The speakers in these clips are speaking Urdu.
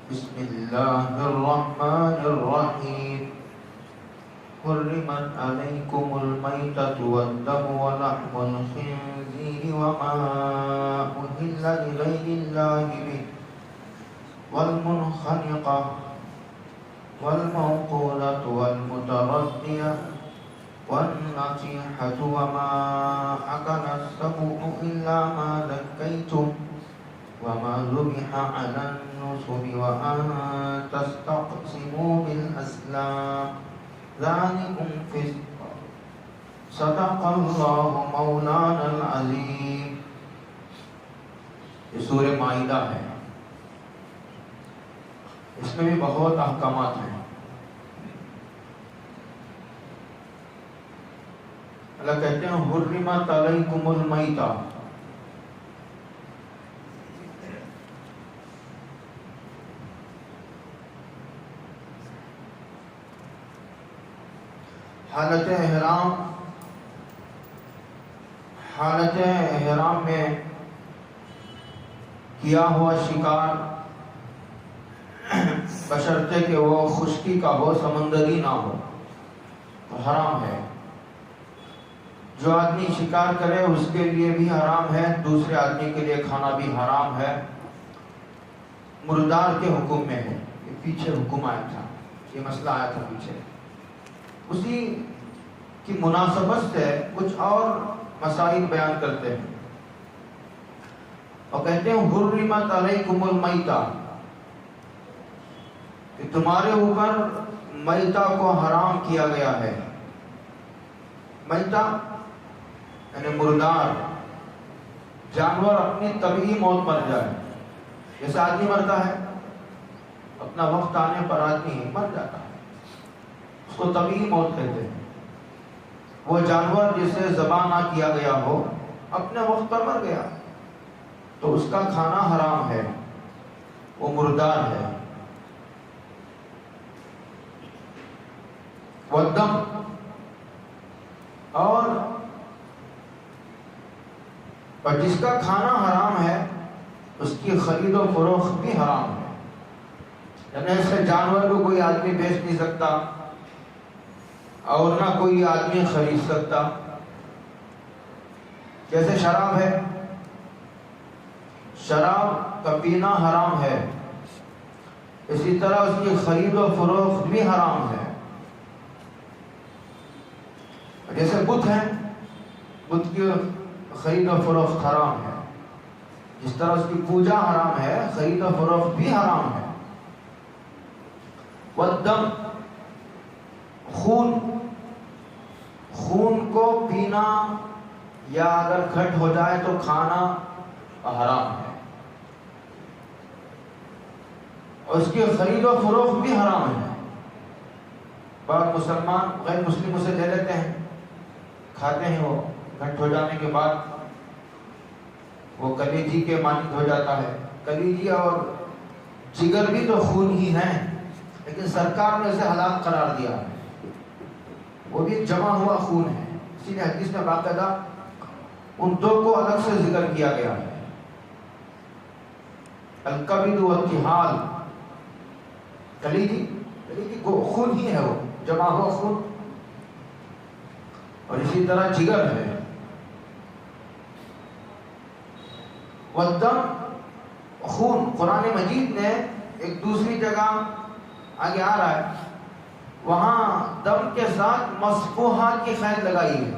بسم الله الرحمن الرحيم حرمت عليكم الميتة والدم ولحم الخنزير وما أهل لغير الله به والمنخنقة والموقولة والمتردية والنطيحة وما أكل السبع إلا ما ذكيتم وما ذبح على النصب وأن تستقسموا بالأزلام ذلكم فسق صدق الله مولانا العظيم. یہ سورہ مائدہ ہے، اس میں بھی بہت احکامات ہیں. اللہ کہتے ہیں حرمت علیکم المیتہ، حالت احرام میں کیا ہوا شکار بشرطے کہ وہ خشکی کا ہو، سمندری نہ ہو، تو حرام ہے. جو آدمی شکار کرے اس کے لیے بھی حرام ہے، دوسرے آدمی کے لیے کھانا بھی حرام ہے. مردار کے حکم میں ہے، یہ پیچھے حکم آیا تھا، یہ مسئلہ آیا تھا پیچھے. اسی کی مناسبت سے کچھ اور مسائل بیان کرتے ہیں اور کہتے ہیں حرمت علیکم المیتہ، کہ تمہارے اوپر میتہ کو حرام کیا گیا ہے. میتہ یعنی مردار، جانور اپنی طبیعی موت مر جائے. جیسے آدمی مرتا ہے، اپنا وقت آنے پر آدمی مر جاتا ہے، اس کو طبیعی موت کہتے ہیں. وہ جانور جسے ذبح نہ کیا گیا ہو، اپنے وقت پر مر گیا، تو اس کا کھانا حرام ہے، وہ مردار ہے. والدم، اور جس کا کھانا حرام ہے اس کی خرید و فروخت بھی حرام ہے. یعنی ایسے جانور کو کوئی آدمی بیچ نہیں سکتا اور نہ کوئی آدمی خرید سکتا. جیسے شراب ہے، شراب کا پینا حرام ہے، اسی طرح اس کی خرید و فروخت بھی حرام ہے. جیسے بت ہیں، بت کی خرید و فروخت حرام ہے، جس طرح اس کی پوجا حرام ہے، خرید و فروخت بھی حرام ہے. والدم، خون کو پینا یا اگر گھٹ ہو جائے تو کھانا حرام ہے، اور اس کی خرید و فروخت بھی حرام ہے. بعض مسلمان غیر مسلم اسے لے لیتے ہیں، کھاتے ہیں، وہ گھٹ ہو جانے کے بعد وہ کلیجی کے مانند ہو جاتا ہے. کلیجی اور جگر بھی تو خون ہی ہیں، لیکن سرکار نے اسے حلال قرار دیا ہے، وہ بھی جمع ہوا خون ہے. اسی لیے حدیث میں باقاعدہ ان دو کو الگ سے ذکر کیا گیا ہے. الکبد والطحال، کلیجی خون ہی ہے، وہ جمع ہوا خون. اور اسی طرح جگر ہے. والدم، خون. قرآن مجید نے ایک دوسری جگہ آگے آ رہا ہے، وہاں دم کے ساتھ مسفوحات کی قید لگائی ہے.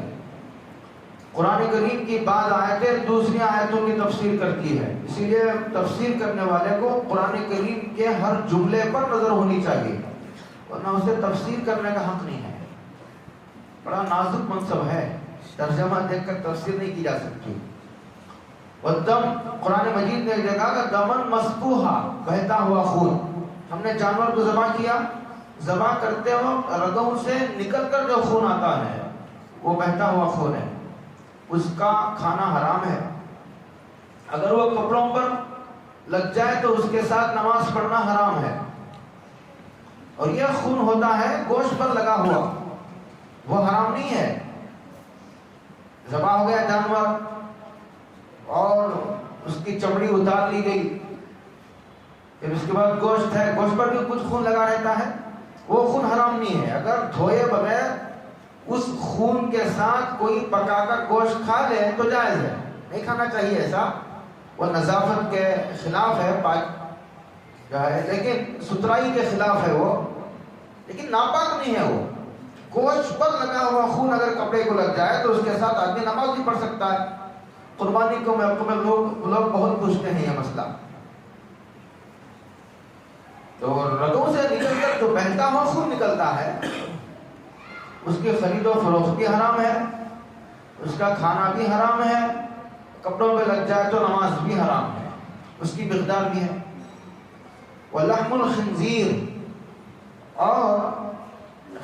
قرآن کریم کی بعض آیتیں دوسری آیتوں کی تفسیر کرتی ہے، اسی لیے تفسیر کرنے والے کو قرآن کریم کے ہر جملے پر نظر ہونی چاہیے، ورنہ اسے تفسیر کرنے کا حق نہیں ہے. بڑا نازک منصب ہے، ترجمہ دیکھ کر تفسیر نہیں کی جا سکتی. والدم، قرآن مجید نے ایک جگہ کا دمن مسفوحا، بہتا ہوا خون. ہم نے جانور کو ذبح کیا، ذبح کرتے وقت رگوں سے نکل کر جو خون آتا ہے وہ بہتا ہوا خون ہے، اس کا کھانا حرام ہے. اگر وہ کپڑوں پر لگ جائے تو اس کے ساتھ نماز پڑھنا حرام ہے. اور یہ خون ہوتا ہے گوشت پر لگا ہوا، وہ حرام نہیں ہے. ذبح ہو گیا جانور اور اس کی چمڑی اتار لی گئی پھر اس کے بعد گوشت ہے، گوشت پر بھی کچھ خون لگا رہتا ہے، وہ خون حرام نہیں ہے. اگر دھوئے بغیر اس خون کے ساتھ کوئی پکا کر گوشت کھا لے تو جائز ہے، نہیں کھانا چاہیے ایسا، وہ نظافت کے خلاف ہے، پاک ہے، لیکن ستھرائی کے خلاف ہے وہ، لیکن ناپاک نہیں ہے وہ. گوشت پر لگا ہوا خون اگر کپڑے کو لگ جائے تو اس کے ساتھ آدمی نماز بھی پڑھ سکتا ہے. قربانی کو میں لوگ بہت پوچھتے ہیں یہ مسئلہ. تو رگوں سے نکل کر جو بہتا ہوا خون نکلتا ہے اس کی خرید و فروخت بھی حرام ہے، اس کا کھانا بھی حرام ہے، کپڑوں پہ لگ جائے تو نماز بھی حرام ہے، اس کی مقدار بھی ہے. وَلَحْمُ الْخِنْزِيرِ، اور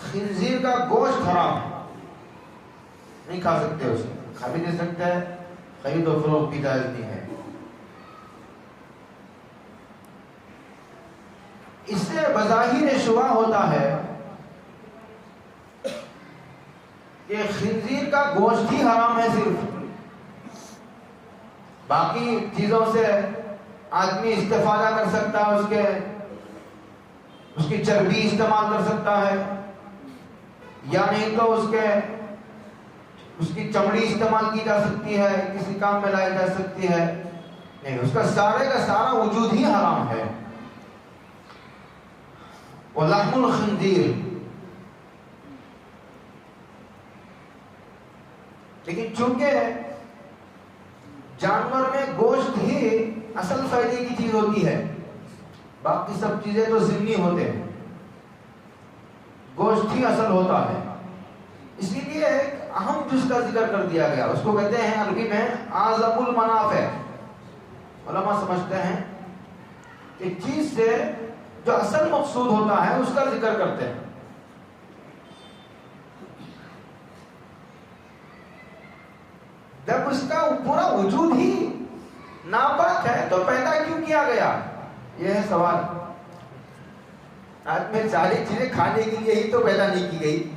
خنزیر کا گوشت حرام ہے، نہیں کھا سکتے، اسے کھا بھی نہیں سکتے، خرید و فروخت بھی جائز نہیں ہے. اس سے بظاہر شبہ ہوتا ہے کہ خنزیر کا گوشت ہی حرام ہے، صرف باقی چیزوں سے آدمی استفادہ کر سکتا ہے، اس کی چربی استعمال کر سکتا ہے، یا نہیں تو اس کی چمڑی استعمال کی جا سکتی ہے، کسی کام میں لائی جا سکتی ہے، نہیں، اس کا سارا وجود ہی حرام ہے. وَلَحْمُ الْخِنْزِيرِ، لیکن چونکہ جانور میں گوشت ہی اصل فائدے کی چیز ہوتی ہے، باقی سب چیزیں تو ضمنی ہوتے ہیں، گوشت ہی اصل ہوتا ہے، اس لیے ایک اہم جز کا ذکر کر دیا گیا، اس کو کہتے ہیں عربی میں اعظم المنافع. علماء سمجھتے ہیں کہ چیز سے جو اصل مقصود ہوتا ہے اس کا ذکر کرتے ہیں. جب اس کا پورا وجود ہی ناپاک ہے تو پیدا کیوں کیا گیا، یہ ہے سوال. آج میں ساری چیزیں کھانے کے لیے ہی تو پیدا نہیں کی گئی.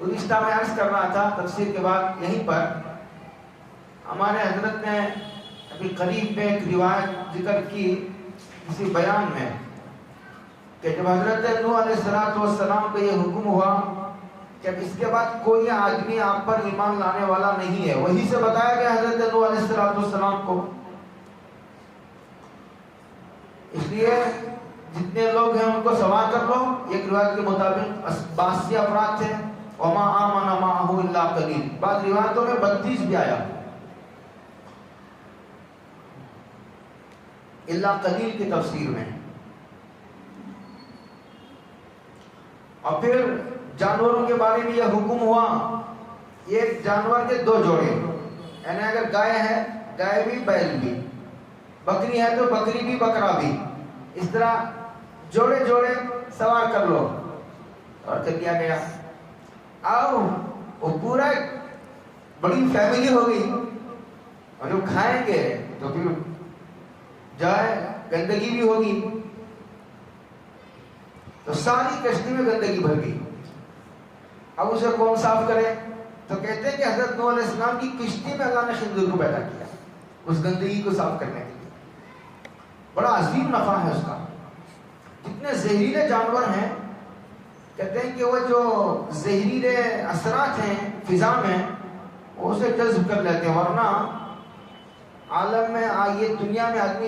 گزشتہ میں عرض کر رہا تھا تفسیر کے بعد یہیں پر، ہمارے حضرت نے ابھی قریب میں ایک روایت ذکر کی کسی بیان میں کہ جب حضرت نوح علیہ السلام کو یہ حکم ہوا کہ اب اس کے بعد کوئی آدمی آپ پر ایمان لانے والا نہیں ہے، وہی سے بتایا گیا حضرت نوح علیہ السلام کو. اس لیے جتنے لوگ ہیں ان کو سوار کر لو. ایک روایت کے مطابق 82 افراد تھے، وما آمن معه الا قلیل، بعض روایتوں میں 32 بھی آیا، الا قلیل کی تفسیر میں. اور پھر جانوروں کے بارے میں یہ حکم ہوا، ایک جانور کے 2 جوڑے، یعنی اگر گائے ہے گائے بھی بیل بھی، بکری ہے تو بکری بھی بکرا بھی، اس طرح جوڑے جوڑے سوار کر لو. اور کر دیا گیا. آؤ وہ پورا بڑی فیملی ہو گئی، اور جو کھائیں گے تو پھر جائے گندگی بھی ہوگی، تو ساری کشتی میں گندگی بھر گئی. اب اسے کون صاف کرے؟ تو کہتے ہیں کہ حضرت نوح علیہ السلام کی کشتی میں اللہ نے خنزیر کو پیدا کیا اس گندگی کو صاف کرنے کے لیے. بڑا عظیم نفع ہے اس کا. جتنے زہریلے جانور ہیں کہتے ہیں کہ وہ جو زہریلے اثرات ہیں فضا میں وہ اسے جذب کر لیتے ہیں، ورنہ عالم میں یہ دنیا میں آدمی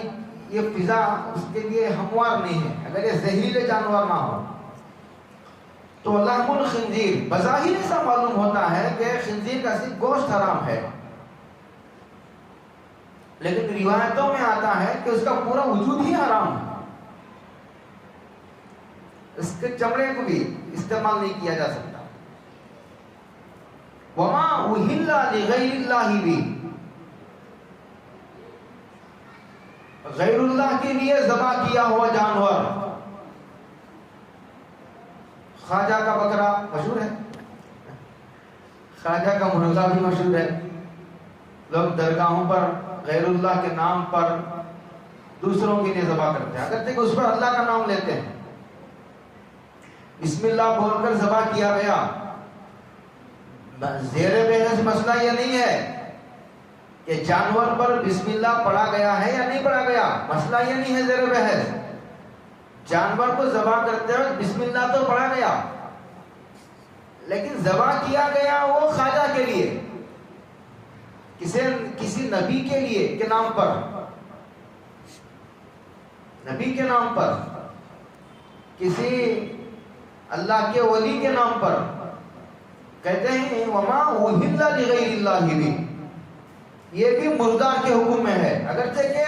یہ فضا اس کے لیے ہموار نہیں ہے اگر یہ زہریلے جانور نہ ہو. تو لحم الخنزیر بظاہر ایسا معلوم ہوتا ہے کہ خنزیر کا صرف گوشت حرام ہے، لیکن روایتوں میں آتا ہے کہ اس کا پورا وجود ہی حرام ہے. اس کے چمڑے کو بھی استعمال نہیں کیا جا سکتا. وما اہل لغیر اللہ بھی، غیر اللہ کے لیے ذبح کیا ہوا جانور. خواجہ کا بکرا مشہور ہے، خواجہ کا مرغا بھی مشہور ہے. لوگ درگاہوں پر غیر اللہ کے نام پر دوسروں کے لیے ذبح کرتے ہیں، اگرچہ کہ اس پر اللہ کا نام لیتے ہیں. بسم اللہ بول کر ذبح کیا گیا. زیر بحث مسئلہ یہ نہیں ہے کہ جانور پر بسم اللہ پڑھا گیا ہے یا نہیں پڑھا گیا، مسئلہ یہ نہیں ہے زیر بحث. جانور کو ذبح کرتے وقت بسم اللہ تو پڑھا گیا، لیکن ذبح کیا گیا وہ خواجہ کے لیے، کسی نبی کے لیے کے نام پر، نبی کے نام پر، کسی اللہ کے ولی کے نام پر. کہتے ہیں وما اہل لغیر اللہ بھی، یہ بھی مردار کے حکم میں ہے، اگرچہ کہ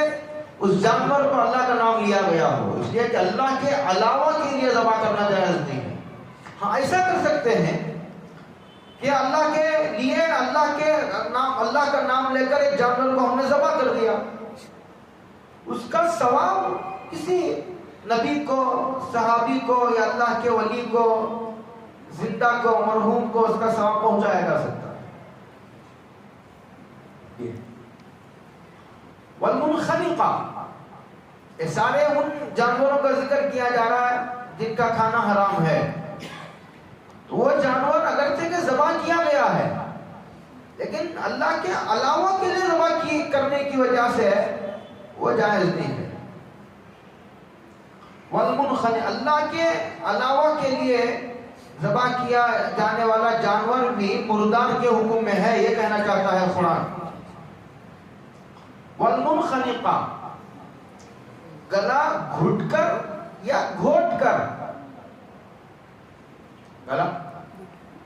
اس جانور پر اللہ کا نام لیا گیا ہو، اس لیے کہ اللہ کے علاوہ کے لیے ذبح کرنا جائز نہیں ہے. ہاں ایسا کر سکتے ہیں کہ اللہ کے لیے اللہ کا نام لے کر ایک جانور کو ہم نے ذبح کر دیا، اس کا ثواب کسی نبی کو، صحابی کو یا اللہ کے ولی کو، زندہ کو، مرحوم کو اس کا ثواب پہنچایا جا سکتا ہے. والمنخنقہ، یہ سارے ان جانوروں کا ذکر کیا جا رہا ہے جن کا کھانا حرام ہے. تو وہ جانور اگرچہ کہ ذبح کیا گیا ہے، لیکن اللہ کے علاوہ کے لیے ذبح کرنے کی وجہ سے وہ جائز نہیں ہے. والمنخنق، اللہ کے علاوہ کے لیے ذبح کیا جانے والا جانور بھی مردار کے حکم میں ہے، یہ کہنا چاہتا ہے قرآن. والمنخنقہ، گلا گھٹ کر یا گھوٹ کر، گلا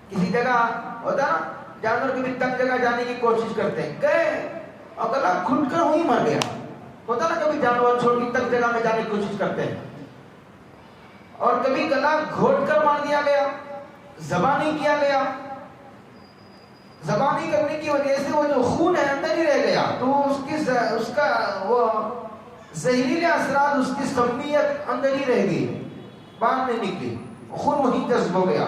کسی جگہ ہوتا نا جانور کی بھی تنگ جگہ جانے کی کوشش کرتے ہیں، گئے اور گلا گھٹ کر وہیں مر گیا. ہوتا نا کبھی جانور چھوٹی تنگ جگہ میں جانے کی کوشش کرتے ہیں، اور کبھی گلا گھوٹ کر مار دیا گیا، ذبح نہیں کیا گیا. ذبح نہیں کرنے کی وجہ سے وہ جو خون ہے اندر ہی رہ گیا، تو اس کا وہ زہریلے اثرات، اس کی سمیت اندر ہی رہ گئی، باہر نہیں نکلی، خون وہیں جذب ہو گیا،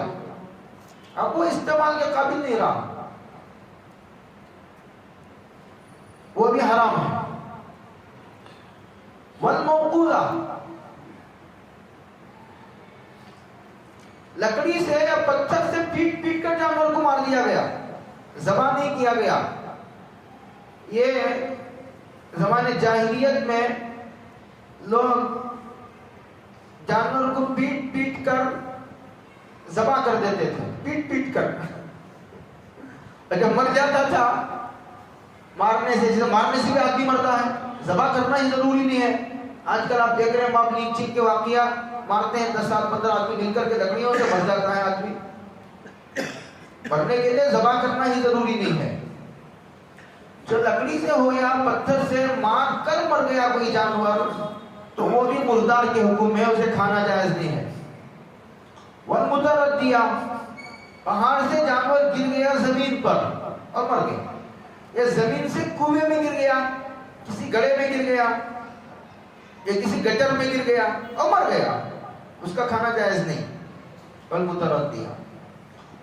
اب وہ استعمال کے قابل نہیں رہا، وہ بھی حرام ہے. والموقوذہ، لکڑی سے یا پتھر سے پیٹ پیٹ کر جانور کو مار دیا گیا، ذبح نہیں کیا گیا. یہ زمانے جاہلیت میں لوگ جانور کو پیٹ پیٹ کر ذبح کر دیتے تھے، پیٹ پیٹ کر. جب مر جاتا تھا مارنے سے بھی آدمی مرتا ہے، ذبح کرنا ہی ضروری نہیں ہے. آج کل آپ دیکھ رہے ہیں مابلغ چیخ کے واقعہ مارتے ہیں، 10 سال 15 آدمی مل کر کے لکڑیوں سے مر جاتا ہے آدمی. مرنے کے لیے ذبح کرنا ہی ضروری نہیں ہے. جو لکڑی سے ہو یا پتھر سے مار کر مر گیا کوئی جانور تو وہ بھی مردار کے حکم میں، اسے کھانا جائز نہیں ہے. والمتردیہ، پہاڑ سے جانور گر گیا زمین پر اور مر گیا، یا زمین سے کنویں میں گر گیا، کسی گڑھے میں گر گیا یا کسی گٹر میں گر گیا اور مر گیا، اس کا کھانا جائز نہیں. والمتردیہ.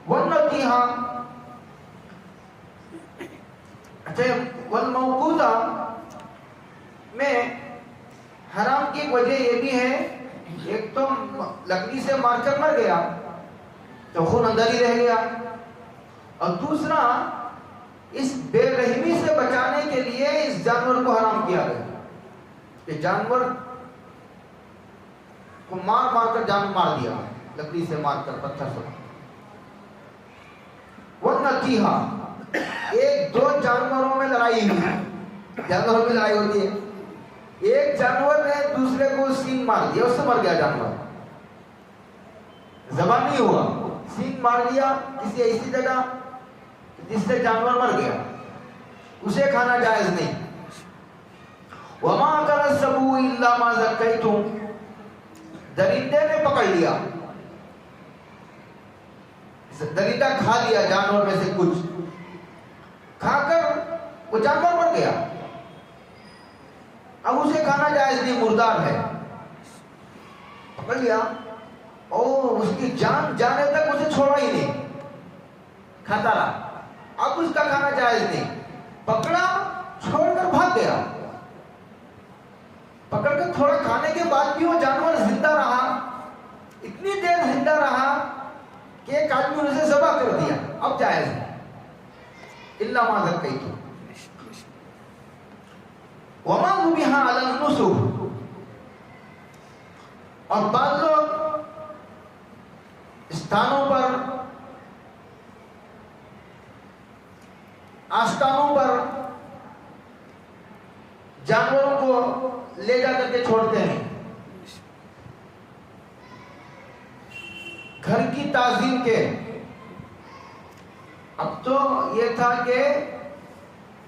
والنطیحہ، اچھا والموقوذہ میں حرام کی وجہ یہ بھی ہے، ایک تو لکڑی سے مار کر مر گیا تو خون اندر ہی رہ گیا، اور دوسرا اس بے رحمی سے بچانے کے لیے اس جانور کو حرام کیا گیا کہ جانور کو مار مار کر جان مار دیا، لکڑی سے مار کر، پتھر سے. والنطیحہ، ایک دو جانوروں میں لڑائی ہوئی، جانوروں میں لڑائی ہوتی ہے، ایک جانور نے دوسرے کو سینگ مار دیا، اس سے مر گیا جانور، ذبح نہیں ہوا، سینگ مار دیا کسی ایسی جگہ جس سے جانور مر گیا، اسے کھانا جائز نہیں. وما اکل السبع الا ما ذکیتم، درندے نے پکڑ لیا، درندہ کھا لیا جانور میں سے کچھ، کھا کر وہ جانور مر گیا، اب اسے کھانا جائز نہیں، مردار ہے. پکڑ لیا اور اس کی جان جانے تک اسے چھوڑا ہی نہیں، کھاتا رہا، اب اس کا کھانا جائز نہیں. پکڑا، چھوڑ کر بھاگ گیا، پکڑ کر تھوڑا کھانے کے بعد بھی وہ جانور زندہ رہا، اتنی دیر زندہ رہا کہ ایک آدمی نے اسے ذبح کر دیا، اب جائز ہے. الا ما ذکیتم. وما ذبح علی النصب، اور بعض لوگ استھانوں پر، آستانوں پر جانوروں کو لے جا کر کے چھوڑتے ہیں. گھر کی تعظیم کے، اب تو یہ تھا کہ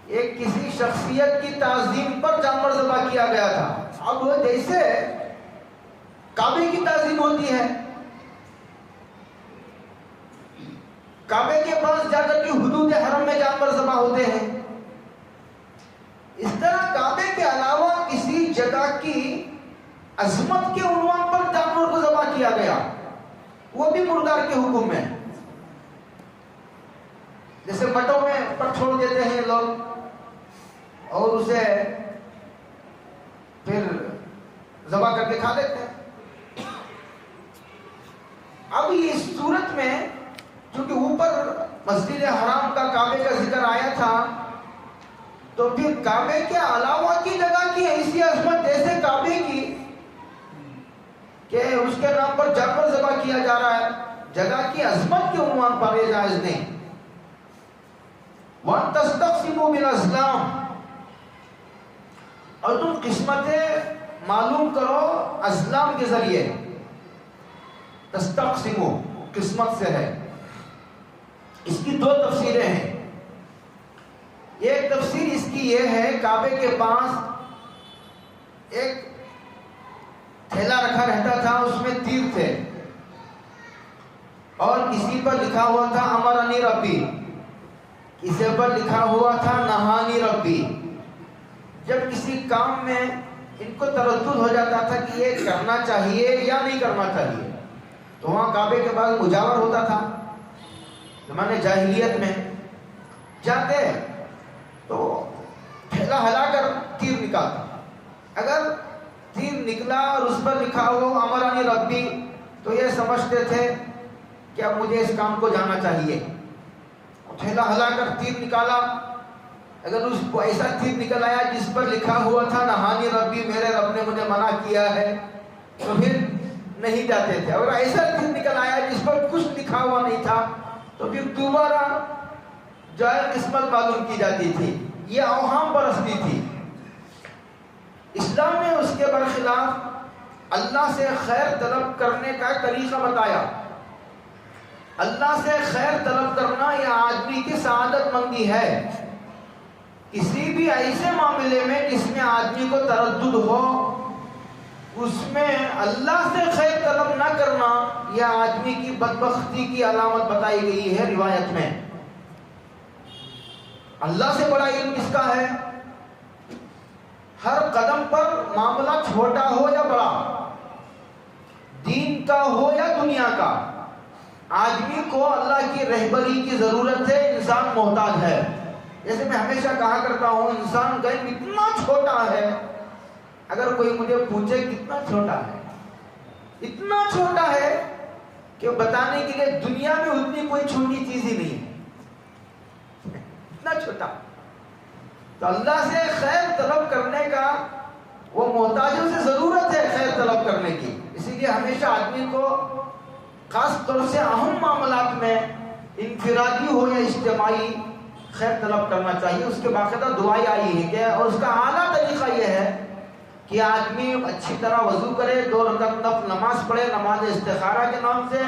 ایک کسی شخصیت کی تعظیم پر جانور ذبح کیا گیا تھا. اب جیسے کعبے کی تعظیم ہوتی ہے، کعبے کے پاس جا کر کے حدود حرم میں جانور ذبح ہوتے ہیں، اس طرح کعبے کے علاوہ کسی جگہ کی عظمت کے عنوان پر جانور کو ذبح کیا گیا، وہ بھی مردار کے حکم میں. جیسے مٹوں میں پر چھوڑ دیتے ہیں لوگ اور اسے پھر ذبح کر کے کھا لیتے ہیں. اب اس صورت میں چونکہ اوپر مسجد حرام کا کعبے کا ذکر آیا تھا، تو پھر کعبے کے علاوہ کی جگہ کی ایسی عظمت جیسے کعبے کی کہ اس کے نام پر جانور ذبح کیا جا رہا ہے، جگہ کی عظمت کے عنوان پر یہ جائز نہیں. وَأَن تَسْتَقْسِمُوا بِالْأَزْلَامِ، اور تم قسمتیں معلوم کرو ازلام کے ذریعے. تستقسموا قسمت سے ہے. اس کی دو تفسیریں ہیں. ایک تفسیر اس کی یہ ہے، کعبے کے پاس ایک تھیلا رکھا رہتا تھا، اس میں تیر تھے اور کسی پر لکھا ہوا تھا امرنی ربی، کسی پر لکھا ہوا تھا نہانی ربی. جب کسی کام میں ان کو تردد ہو جاتا تھا کہ یہ کرنا چاہیے یا نہیں کرنا چاہیے، تو وہاں کعبے کے پاس مجاور ہوتا تھا. زمانے جاہلیت میں جاتے تو ٹھیلا ہلا کر تیر نکالتا. اگر تیر نکلا اور اس پر لکھا ہو امرانی ربی، تو یہ سمجھتے تھے کہ اب مجھے اس کام کو جانا چاہیے. ٹھیلا ہلا کر تیر نکالا، اگر اس کو ایسا تیر نکل آیا جس پر لکھا ہوا تھا نہانی ربی، میرے رب نے مجھے منع کیا ہے، تو پھر نہیں جاتے تھے. اگر ایسا تیر نکل آیا جس پر کچھ لکھا ہوا نہیں تھا، تو پھر دوبارہ جائے قسمت معلوم کی جاتی تھی. یہ اوہام پرستی تھی. اسلام نے اس کے برخلاف اللہ سے خیر طلب کرنے کا طریقہ بتایا. اللہ سے خیر طلب کرنا یہ آدمی کی سعادت مندی ہے. کسی بھی ایسے معاملے میں جس میں آدمی کو تردد ہو، اس میں اللہ سے خیر طلب نہ کرنا یہ آدمی کی بدبختی کی علامت بتائی گئی ہے روایت میں. اللہ سے بڑا علم کس کا ہے؟ ہر قدم پر معاملہ چھوٹا ہو یا بڑا، دین کا ہو یا دنیا کا، آدمی کو اللہ کی رہبری کی ضرورت ہے. انسان محتاج ہے. جیسے میں ہمیشہ کہا کرتا ہوں، انسان کا علم اتنا چھوٹا ہے، اگر کوئی مجھے پوچھے کتنا چھوٹا ہے، اتنا چھوٹا ہے کہ بتانے کے لیے دنیا میں اتنی کوئی چھوٹی چیز ہی نہیں ہے، اتنا چھوٹا. تو اللہ سے خیر طلب کرنے کا وہ محتاجوں سے ضرورت ہے خیر طلب کرنے کی. اسی لیے ہمیشہ آدمی کو خاص طور سے اہم معاملات میں انفرادی ہو یا اجتماعی خیر طلب کرنا چاہیے. اس کے باقاعدہ دعائیں آئی ہے کہ، اور اس کا اعلیٰ طریقہ یہ ہے کہ آدمی اچھی طرح وضو کرے، 2 رکعت نفل نماز پڑھے نماز استخارہ کے نام سے،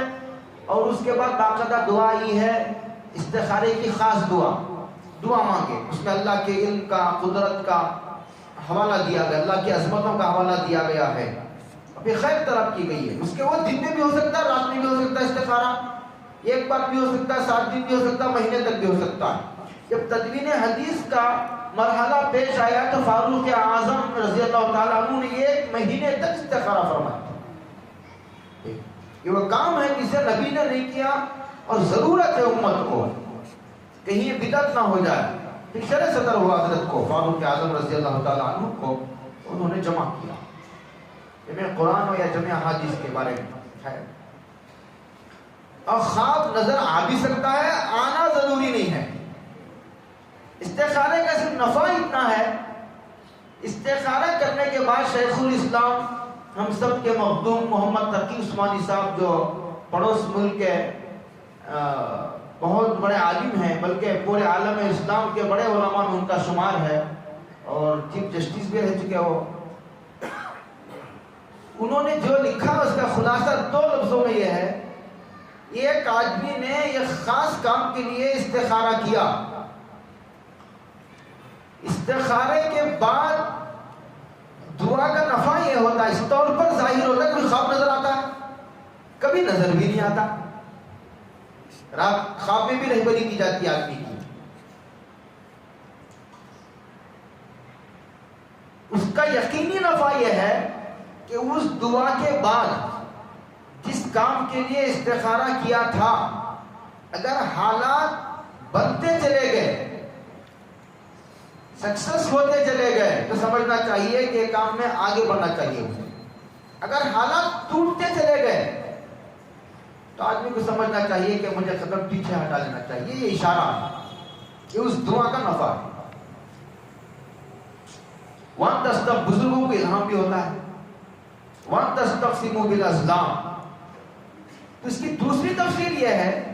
اور اس کے بعد باقاعدہ دعا یہ ہے استخارے کی خاص دعا مانگے. اس میں اللہ کے علم کا، قدرت کا حوالہ دیا گیا، اللہ کی عظمتوں کا حوالہ دیا گیا ہے، ابھی خیر طلب کی گئی ہے. اس کے وہ دن میں بھی ہو سکتا ہے، رات میں بھی ہو سکتا ہے استخارہ، ایک بار بھی ہو سکتا ہے، 7 دن بھی ہو سکتا ہے، مہینے تک بھی ہو سکتا ہے. جب تدوین حدیث کا مرحلہ پیش آیا تو فاروق اعظم رضی اللہ تعالیٰ عنہ نے 1 مہینے تک استخارہ فرمایا. یہ وہ کام ہے جسے نبی نے نہیں کیا، اور ضرورت ہے امت کو کہیں یہ بدعت نہ ہو جائے. پھر شرع صدر ہوا حضرت کو، فاروق اعظم رضی اللہ تعالیٰ عنہ کو انہوں نے جمع کیا. جمع قرآن ہو یا جمع حدیث کے بارے میں ہے. اور خواب نظر آ بھی سکتا ہے، آنا ضروری نہیں ہے. استخارے کا صرف نفع اتنا ہے، استخارہ کرنے کے بعد شیخ الاسلام ہم سب کے مخدوم محمد تقی عثمانی صاحب جو پڑوس ملک کے بہت بڑے عالم ہیں، بلکہ پورے عالم اسلام کے بڑے علماء میں ان کا شمار ہے اور چیف جسٹس بھی رہ چکے وہ، انہوں نے جو لکھا اس کا خلاصہ 2 لفظوں میں یہ ہے، ایک آدمی نے ایک خاص کام کے لیے استخارہ کیا، استخارے کے بعد دعا کا نفع یہ ہوتا ہے، اس طور پر ظاہر ہوتا ہے، کوئی خواب نظر آتا ہے، کبھی نظر بھی نہیں آتا، رات خواب میں بھی رہبری کی جاتی ہے آدمی کی، اس کا یقینی نفع یہ ہے کہ اس دعا کے بعد جس کام کے لیے استخارہ کیا تھا اگر حالات بنتے چلے گئے، سکسس ہوتے چلے گئے، تو سمجھنا چاہیے کہ کام میں آگے بڑھنا چاہیے، اگر حالات ٹوٹتے چلے گئے تو آدمی کو سمجھنا چاہیے کہ مجھے قدم پیچھے ہٹا لینا چاہیے، یہ اشارہ ہے، یہ اس دعا کا نفع ہے۔ وَأَن تَسْتَغْفِرُوا، بزرگوں کو الہام بھی ہوتا ہے، وَأَن تَسْتَقْسِمُوا بِالْأَزْلَامِ، تو اس کی دوسری تفسیر یہ ہے،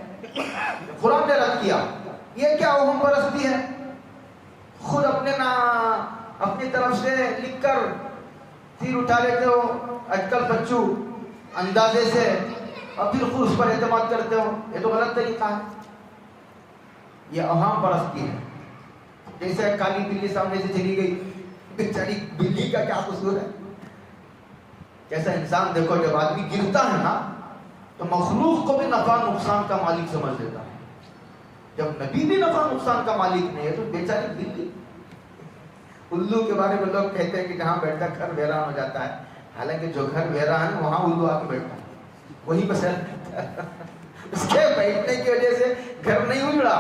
قرآن نے رد کیا، یہ کیا اوہم پرستی ہے، خود اپنی طرف سے لکھ کر تیر اٹھا لیتے ہو اٹکل بچو اندازے سے اور پھر خود اس پر اعتماد کرتے ہو، یہ تو غلط طریقہ ہے، یہ اوہام پرستی ہے۔ جیسے کالی بلی سامنے سے چلی گئی، بیچاری بلی کا کیا قصور ہے، کیسا انسان دیکھو، جب آدمی گرتا ہے نا تو مخلوق کو بھی نفع نقصان کا مالک سمجھ لیتا ہے، جب نبی بھی نفع نقصان کا مالک نہیں ہے تو بیچاری بلی۔ الو کے بارے میں لوگ کہتے ہیں کہ جہاں بیٹھتا گھر ویران ہو جاتا ہے، حالانکہ جو گھر ویران ہے وہاں الو آ کے بیٹھتا ہے، وہی مسئلہ کرتا ہے، اس کے بیٹھنے کی وجہ سے گھر نہیں اجڑا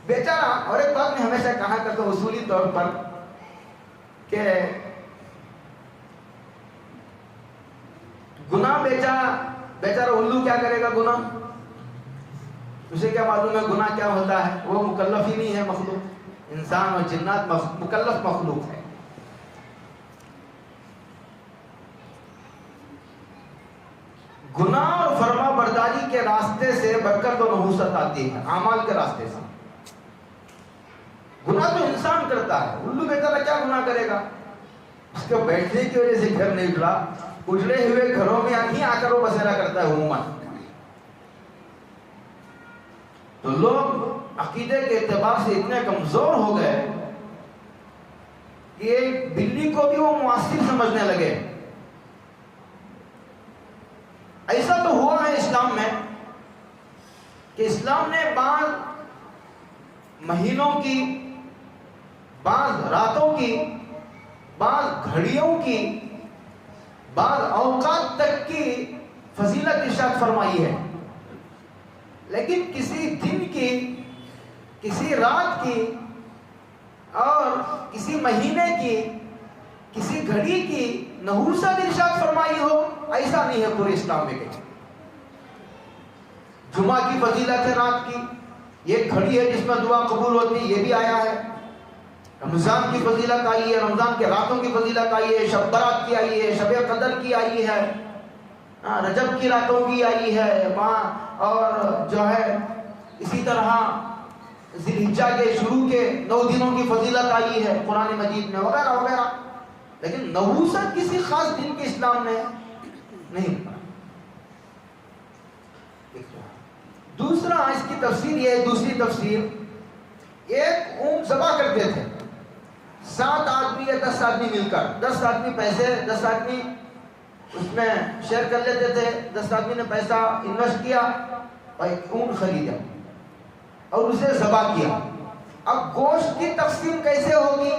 بیچارہ۔ اور ایک بات میں ہمیشہ کہا کرتا ہوں اصولی طور پر کہ گناہ بیچارہ الو کیا کرے گا گناہ، اسے کیا معلوم ہے گناہ کیا ہوتا ہے، وہ مکلف ہی نہیں ہے، مخلوق، انسان اور جنات مکلف مخلوق ہے۔ گناہ اور فرما برداری کے راستے سے برکت و نحوست آتی ہے، اعمال کے راستے سے۔ گناہ تو انسان کرتا ہے، الو بیچارہ کیا گناہ کرے گا، اس کے بیٹھنے کی وجہ سے گھر نہیں اجڑا، اجڑے ہوئے گھروں میں ہی آ کر وہ بسیرا کرتا ہے عموماً۔ تو لوگ عقیدے کے اعتبار سے اتنے کمزور ہو گئے کہ ایک بلی کو بھی وہ مؤثر سمجھنے لگے۔ ایسا تو ہوا ہے اسلام میں کہ اسلام نے بعض مہینوں کی، بعض راتوں کی، بعض گھڑیوں کی، بعض اوقات تک کی فضیلت ارشاد فرمائی ہے، لیکن کسی دن کی، کسی رات کی اور کسی مہینے کی، کسی گھڑی کی نحوست ارشاد فرمائی ہو، ایسا نہیں ہے پورے اسلام میں کہیں۔ جمعہ کی فضیلت ہے رات کی، یہ گھڑی ہے جس میں دعا قبول ہوتی ہے، یہ بھی آیا ہے۔ رمضان کی فضیلت آئی ہے، رمضان کے راتوں کی فضیلت آئی ہے، شب برات کی آئی ہے، شب قدر کی آئی ہے، رجب کی راتوں کی آئی ہے، اور جو ہے اسی طرح ذی الحجہ کے شروع کے 9 دنوں کی فضیلت آئی ہے قرآن مجید میں، وغیرہ وغیرہ، لیکن نحوست کسی خاص دن کے اسلام نے نہیں۔ دوسرا اس کی تفسیر یہ ہے، دوسری تفسیر، ایک اونٹ ذبح کرتے تھے 7 آدمی یا 10 آدمی مل کر، 10 آدمی پیسے، 10 آدمی اس میں شیئر کر لیتے تھے، 10 آدمی نے پیسہ انویسٹ کیا اور ایک اونٹ خریدا اور اسے ذبح کیا۔ اب گوشت کی تقسیم کیسے ہوگی،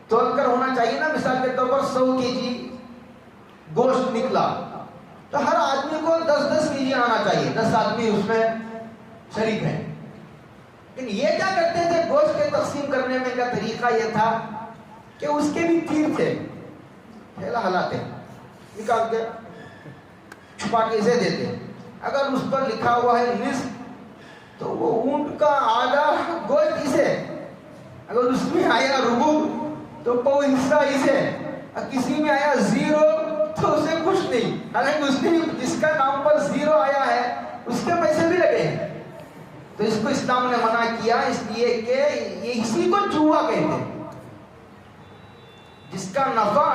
تول کر ہونا چاہیے نا، مثال کے طور پر 100 kg گوشت نکلا تو ہر آدمی کو 10-10 kg آنا چاہیے، 10 آدمی اس میں شریک ہیں۔ لیکن یہ کیا کرتے تھے، گوشت کے تقسیم کرنے میں کا طریقہ یہ تھا کہ اس کے بھی تیر تھے، پھیلا ہلاتے نکال کے چھپا کے اسے دیتے، اگر اس پر لکھا ہوا ہے نصف تو وہ اونٹ کا آدھا گوشت اسے، اگر اس میں آیا ربع تو پو حصہ اسے، اور کسی میں آیا 0 تو اسے کچھ نہیں، حالانکہ اس نے جس کا نام پر 0 آیا ہے اس کے پیسے بھی لگے ہیں. تو اس کو اسلام نے منع کیا اس لیے کہ یہ اسی کو جوا کہتے ہیں، جس کا نفع،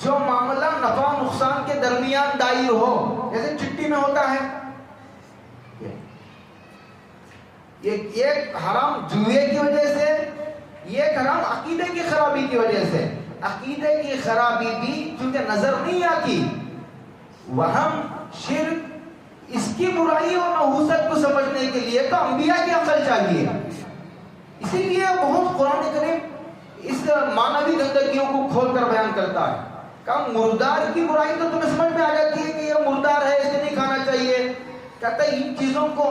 جو معاملہ نفع نقصان کے درمیان دائر ہو، جیسے چٹی میں ہوتا ہے. یہ ایک حرام جوئے کی وجہ سے، یہ ایک حرام عقیدے کی خرابی کی وجہ سے. عقیدے کی خرابی بھی چونکہ نظر نہیں آتی، وہم، شرک، اس کی برائی اور نحوست کو سمجھنے کے لیے تو انبیاء کی عقل چاہیے. اسی لیے بہت قرآن کریم اس معنوی گندگیوں کو کھول کر بیان کرتا ہے. کہا مردار کی برائی تو تمہیں سمجھ میں آ جاتی ہے کہ یہ مردار ہے، اسے نہیں کھانا چاہیے. کہتا ہے ان چیزوں کو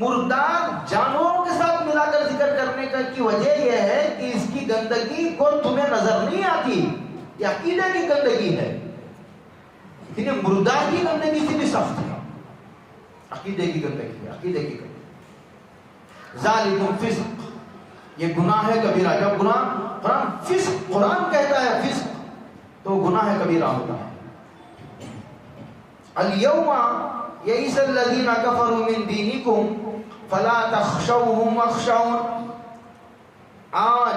مردار جانوروں کے ساتھ ملا کر ذکر کرنے کی وجہ یہ ہے کہ اس کی گندگی کو تمہیں نظر نہیں آتی، یہ عقیدے کی گندگی ہے. لیکن مردار کی گندگی سے بھی سخت ہے، عقیدے کی گندگی ہے، عقیدے کی گندگی. ذالکم فسق، یہ گناہ ہے کبیرہ. جب قرآن فسق، قرآن کہتا ہے فسق تو گناہ کبیرہ ہوتا ہے. الیوم یئس الذین کفروا من دینکم فلا تخشوهم واخشون. آج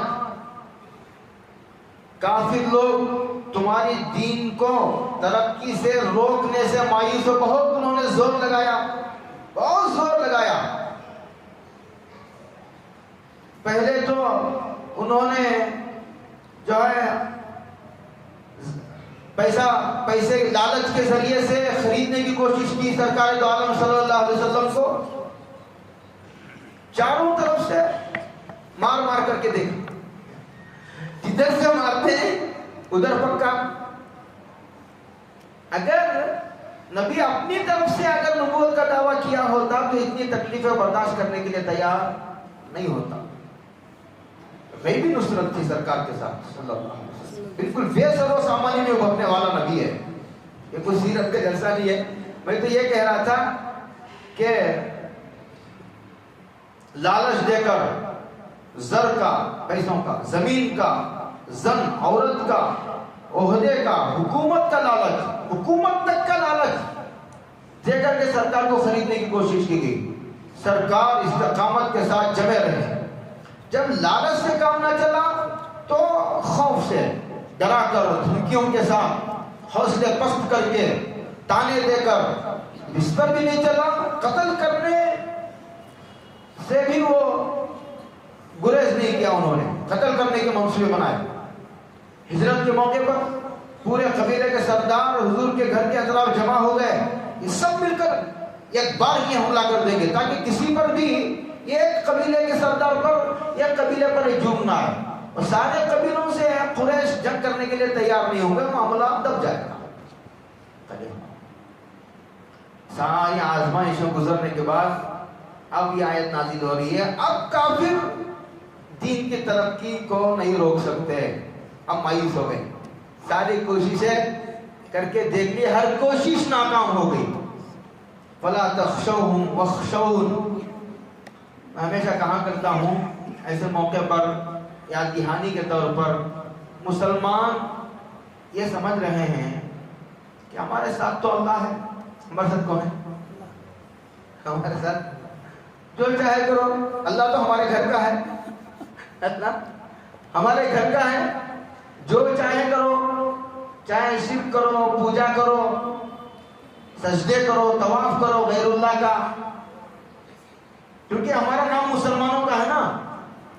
کافر لوگ تمہاری دین کو ترقی سے روکنے سے مایوس ہو. بہت انہوں نے زور لگایا، بہت زور لگایا. پہلے تو انہوں نے جو ہے پیسے لالچ کے ذریعے سے خریدنے کی کوشش کی سرکار دو عالم صلی اللہ علیہ وسلم کو. چاروں طرف سے مار مار کر کے دیکھا، جدھر سے مارتے ہیں ادھر پکا. اگر نبی اپنی طرف سے اگر نبوت کا دعویٰ کیا ہوتا تو اتنی تکلیفیں برداشت کرنے کے لیے تیار نہیں ہوتا. غیبی نصرت تھی سرکار کے ساتھ صلی اللہ علیہ وسلم. بالکل بے سر و سامانی میں بھگنے والا نبی ہے. یہ کوئی سیرت کا جلسہ نہیں ہے. میں تو یہ کہہ رہا تھا کہ لالچ دے کر زر کا، پیسوں کا، زمین کا، زن، عورت کا، عہدے کا، حکومت کا لالچ، حکومت تک کا لالچ دے کر کے سرکار کو خریدنے کی کوشش کی گئی. سرکار استقامت کے ساتھ جمے رہے. جب لالچ سے کام نہ چلا تو خوف سے، ڈرا کر، دھمکیوں کے ساتھ، حوصلے پست کر کے، تانے دے کر، بستر بھی نہیں چلا. قتل کرنے سے بھی وہ گریز نہیں کیا. انہوں نے قتل کرنے کے منصوبے بنائے. ہجرت کے موقع پر پورے قبیلے کے سردار حضور کے گھر کے اطراف جمع ہو گئے. یہ سب مل کر ایک بار یہ حملہ کر دیں گے تاکہ کسی پر بھی، ایک قبیلے کے سردار پر یا قبیلے پر ہجوم نہ آئے. اور سارے قبیلوں سے قریش جنگ کرنے کے لیے تیار نہیں ہوں گے، معاملہ دب جائے گا. ساری آزمائشوں گزرنے کے بعد اب یہ آیت نازل ہو رہی ہے. اب کافر دین کی ترقی کو نہیں روک سکتے. اب مایوس ہو گئے. ساری کوششیں کر کے دیکھ لی، ہر کوشش ناکام ہو گئی. فلا تخشوہم واخشون. میں ہمیشہ کہا کرتا ہوں ایسے موقع پر یاد دہانی کے طور پر، مسلمان یہ سمجھ رہے ہیں کہ ہمارے ساتھ تو اللہ ہے. ہمارے ساتھ کون ہے؟ ہمارے ساتھ جو چاہے کرو، اللہ تو ہمارے گھر کا ہے، اللہ ہمارے گھر کا ہے. جو چاہے کرو، چاہے شرک کرو، پوجا کرو، سجدے کرو، طواف کرو غیر اللہ کا. کیونکہ ہمارا نام مسلمانوں کا ہے نا،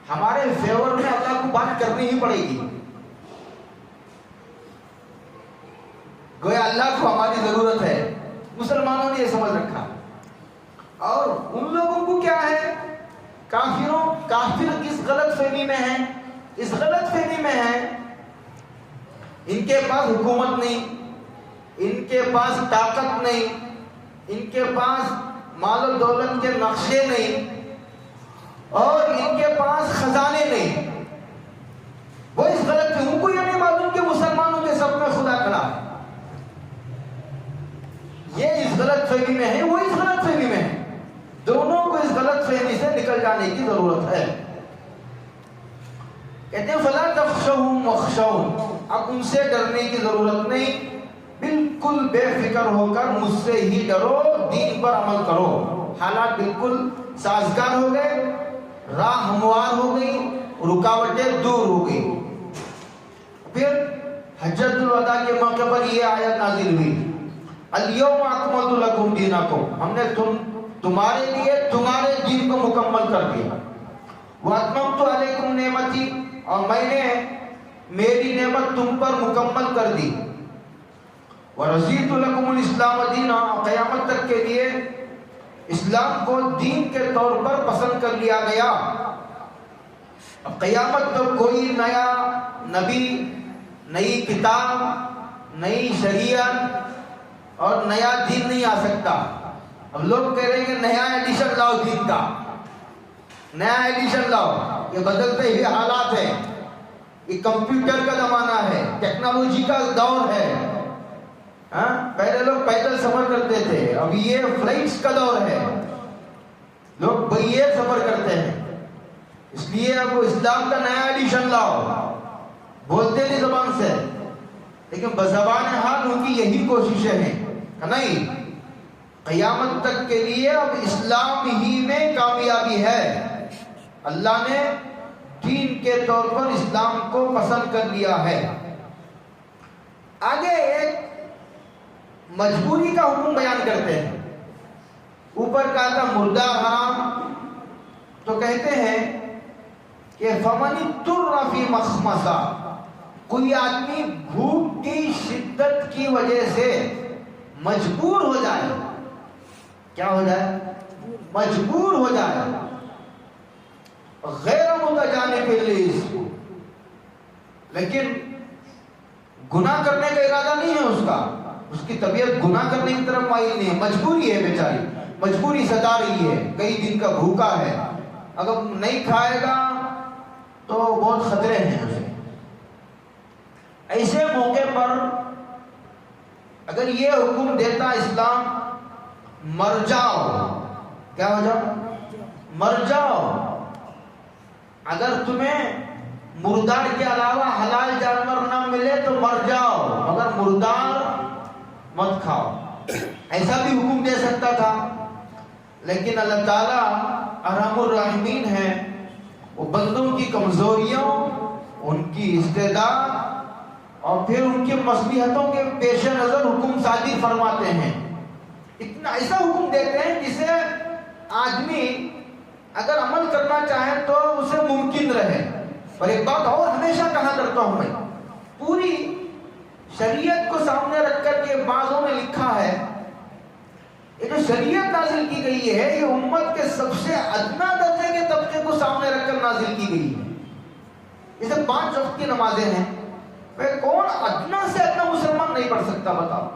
ہمارے فیور میں اللہ کو بات کرنی ہی پڑے گی. گویا اللہ کو ہماری ضرورت ہے. مسلمانوں نے یہ سمجھ رکھا. اور ان لوگوں کو کیا ہے، کافر کس غلط فہمی میں ہیں، اس غلط فہمی میں ہیں ان کے پاس حکومت نہیں، ان کے پاس طاقت نہیں، ان کے پاس مال و دولت کے نقشے نہیں، اور ان کے پاس خزانے نہیں. وہ اس غلط فہمی کو یہ نہیں معلوم کہ مسلمانوں کے سب میں خدا کھڑا ہے. یہ اس غلط فہمی میں ہے، وہ اس غلط فہمی میں ہے. دونوں کو اس غلط فہمی سے نکل جانے کی ضرورت ہے. کہتے ہیں فلا تخشوہم واخشون، اب ان سے ڈرنے کی ضرورت نہیں، بالکل بے فکر ہو کر مجھ سے ہی ڈرو، دین پر عمل کرو۔ حالات بالکل سازگار ہو گئے، راہ ہموار ہو گئی، رکاوٹیں دور ہو گئی۔ پھر حجۃ الوداع کے موقع پر یہ آیت نازل ہوئی، الیوم اکملت لکم دینکم، ہم نے تمہارے لیے تمہارے دین کو مکمل کر دیا، واتممت علیکم نعمتی، اور میں نے میری نعمت تم پر مکمل کر دی، ورضیت لکم الاسلام دینا، قیامت تک کے لیے اسلام کو دین کے طور پر پسند کر لیا گیا۔ اب قیامت تک کوئی نیا نبی، نئی کتاب، نئی شریعت اور نیا دین نہیں آ سکتا۔ اب لوگ کہہ رہے ہیں کہ نیا ایڈیشن لاؤ دین کا، نیا ایڈیشن لاؤ، یہ بدلتے ہوئے حالات ہیں، یہ کمپیوٹر کا زمانہ ہے، ٹیکنالوجی کا دور ہے۔ پہلے لوگ پیدل سفر کرتے تھے، اب یہ فلائٹس کا دور ہے، لوگ بائیر سفر کرتے ہیں، اس لیے اب اسلام کا نیا ایڈیشن لاؤ، بولتے نہیں زبان سے لیکن بزبان حال ان کی یہی کوششیں ہیں کہ نہیں، قیامت تک کے لیے اب اسلام ہی میں کامیابی ہے۔ اللہ نے دین کے طور پر اسلام کو پسند کر لیا ہے۔ آگے ایک مجبوری کا حکم بیان کرتے ہیں۔ اوپر کہا تھا مردار حرام، تو کہتے ہیں کہ فمن اضطر فی مخمصہ، کوئی آدمی بھوک کی شدت کی وجہ سے مجبور ہو جائے، کیا ہو جائے؟ مجبور ہو جائے، غیر متجانف للإثم، لیکن گناہ کرنے کا ارادہ نہیں ہے اس کی طبیعت گناہ کرنے کی طرف مائل نہیں ہے، مجبوری ہے بیچاری، مجبوری ستا رہی ہے، کئی دن کا بھوکا ہے، اگر نہیں کھائے گا تو بہت خطرے ہیں اسے۔ ایسے موقع پر اگر یہ حکم دیتا اسلام مر جاؤ، کیا ہو جاؤ؟ مر جاؤ، اگر تمہیں مردار کے علاوہ حلال جانور نہ ملے تو مر جاؤ، مگر مردار مت کھاؤ، ایسا بھی حکم دے سکتا تھا، لیکن اللہ تعالیٰ ارحم الراحمین ہے، وہ بندوں کی کمزوریوں، ان کی استعداد اور پھر ان کی مصلحتوں کے پیش نظر حکم صادر فرماتے ہیں۔ اتنا ایسا حکم دیتے ہیں جسے آدمی اگر عمل کرنا چاہے تو اسے ممکن رہے۔ اور ایک بات اور ہمیشہ کہا کرتا ہوں میں، پوری شریعت کو سامنے رکھ کر کے بعضوں نے لکھا ہے، یہ جو شریعت نازل کی گئی ہے یہ امت کے سب سے ادنا درجے کے طبقے کو سامنے رکھ کر نازل کی گئی ہے۔ اسے 5 وقت کی نمازیں ہیں، کون ادنا سے ادنا مسلمان نہیں پڑھ سکتا بتاؤ؟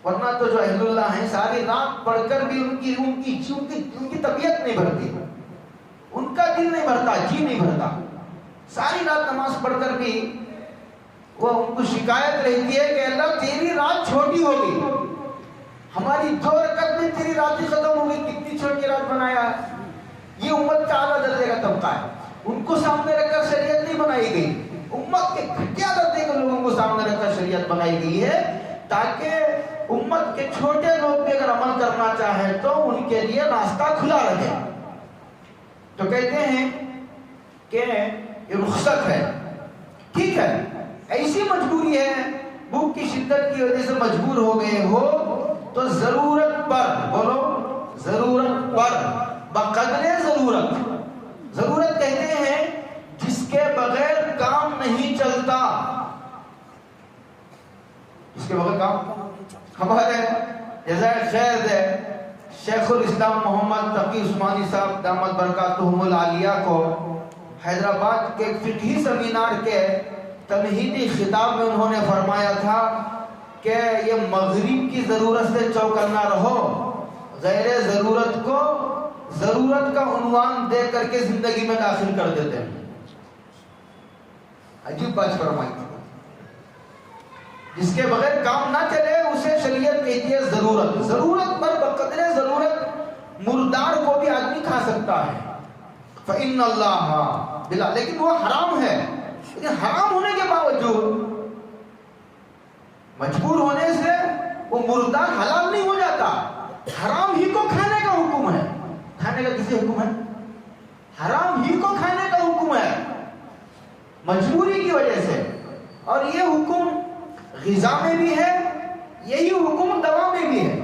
ورنہ تو جو اہل اللہ ہیں ساری رات پڑھ کر بھی ان کی طبیعت نہیں بھرتی، ان کا دل نہیں بھرتا، جی نہیں بھرتا، ساری رات نماز پڑھ کر بھی وہ ان کو شکایت رہتی ہے کہ اللہ تیری رات چھوٹی ہو گئی، ہماری 2 رکعت میں تیری رات ہی ختم ہو گئی، کتنی چھوٹی رات بنایا ہے۔ یہ امت کا اعلیٰ درجے کا طبقہ ہے، ان کو سامنے رکھ کر شریعت نہیں بنائی گئی، امت کے گھٹیا درجے کے لوگوں کو سامنے رکھ کر شریعت بنائی گئی ہے، تاکہ امت کے چھوٹے لوگ بھی اگر عمل کرنا چاہیں تو ان کے لیے راستہ کھلا رہے۔ تو کہتے ہیں کہ یہ رخصت ہے، ٹھیک ہے، ایسی مجبوری ہے، بھوک کی شدت کی وجہ سے مجبور ہو گئے ہو تو ضرورت پر، بولو ضرورت پر، بقدر ضرورت، ضرورت کہتے ہیں جس کے بغیر کام نہیں چلتا، جس کے بغیر کام، ہمارے جزائر خیر ہے شیخ الاسلام محمد تقی عثمانی صاحب دامت برکاتہم العالیہ کو حیدرآباد کے فقہی سیمینار کے تمہیدی خطاب میں انہوں نے فرمایا تھا کہ یہ مغرب کی ضرورت سے چوکنا رہو، غیر ضرورت کو ضرورت کا عنوان دے کر کے زندگی میں داخل کر دیتے ہیں۔ عجیب بات فرمائی تھی، جس کے بغیر کام نہ چلے اسے شریعت کہتی ہے ضرورت، ضرورت پر بقدر ضرورت مردار کو بھی آدمی کھا سکتا ہے۔ فإن اللہ بلا، لیکن وہ حرام ہے. لیکن حرام ہونے کے باوجود مجبور ہونے سے وہ مردار حلال نہیں ہو جاتا. حرام ہی کو کھانے کا حکم ہے. کھانے کا کسی حکم ہے؟ حرام ہی کو کھانے کا حکم ہے مجبوری کی وجہ سے. اور یہ حکم غذا میں بھی ہے، یہی حکم دوا میں بھی ہے.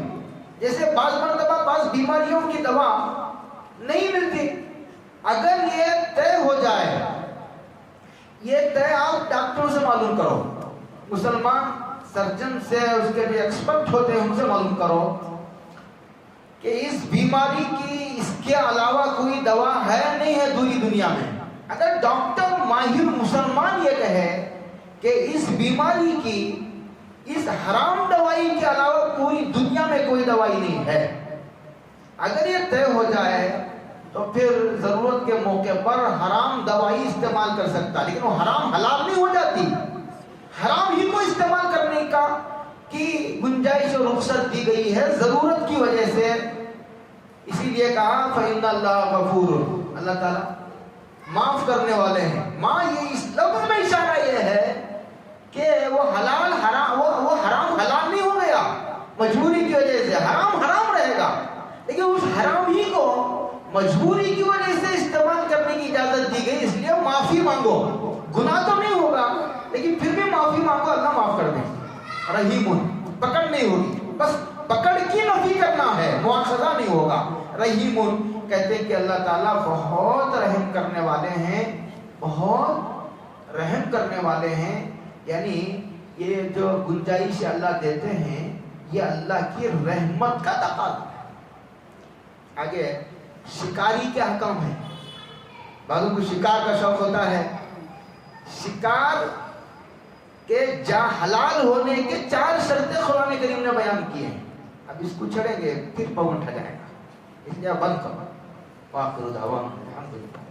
جیسے بعض مرتبہ بعض بیماریوں کی دوا نہیں ملتی، اگر یہ طے ہو جائے، یہ طے آپ ڈاکٹروں سے معلوم کرو، مسلمان سرجن سے، اس کے بھی ایکسپرٹ ہوتے ہیں، ان سے معلوم کرو کہ اس بیماری کی اس کے علاوہ کوئی دوا ہے نہیں ہے دوری دنیا میں. اگر ڈاکٹر ماہر مسلمان یہ کہے کہ اس بیماری کی اس حرام دوائی کے علاوہ پوری دنیا میں کوئی دوائی نہیں ہے، اگر یہ طے ہو جائے تو پھر ضرورت کے موقع پر حرام دوائی استعمال کر سکتا. لیکن وہ حرام حلال نہیں ہو جاتی. حرام ہی کو استعمال کرنے کا کی گنجائش اور رخصت دی گئی ہے ضرورت کی وجہ سے. اسی لیے کہا فَإِنَّ اللَّهَ غَفُورٌ، اللہ تعالیٰ معاف کرنے والے ہیں. ماں یہ اس لفظ میں اشارہ یہ ہے کہ وہ حلال حرام، وہ حرام حلال نہیں ہو گیا مجبوری کی وجہ سے. حرام حرام رہے گا، لیکن اس حرام ہی کو مجبوری کی وجہ سے استعمال کرنے کی اجازت دی گئی. اس لیے معافی مانگو. گناہ تو نہیں ہوگا لیکن پھر بھی معافی مانگو، اللہ معاف کر دے. رحیم، پکڑ نہیں ہوگی، بس پکڑ کی نفی کرنا ہے، مواخذہ نہیں ہوگا. رحیم کہتے ہیں کہ اللہ تعالیٰ بہت رحم کرنے والے ہیں، بہت رحم کرنے والے ہیں. یعنی یہ جو گنجائش اللہ دیتے ہیں یہ اللہ کی رحمت کا تقاضا ہے. آگے شکاری کے احکام ہیں. بعضوں کو شکار کا شوق ہوتا ہے. شکار کے حلال ہونے کے 4 شرطیں قرآن کریم نے بیان کی ہیں. اب اس کو چھڑیں گے پھر پاؤں اٹھا جائے گا، اس لیے بند کرو. واخر دعوانا الحمدللہ.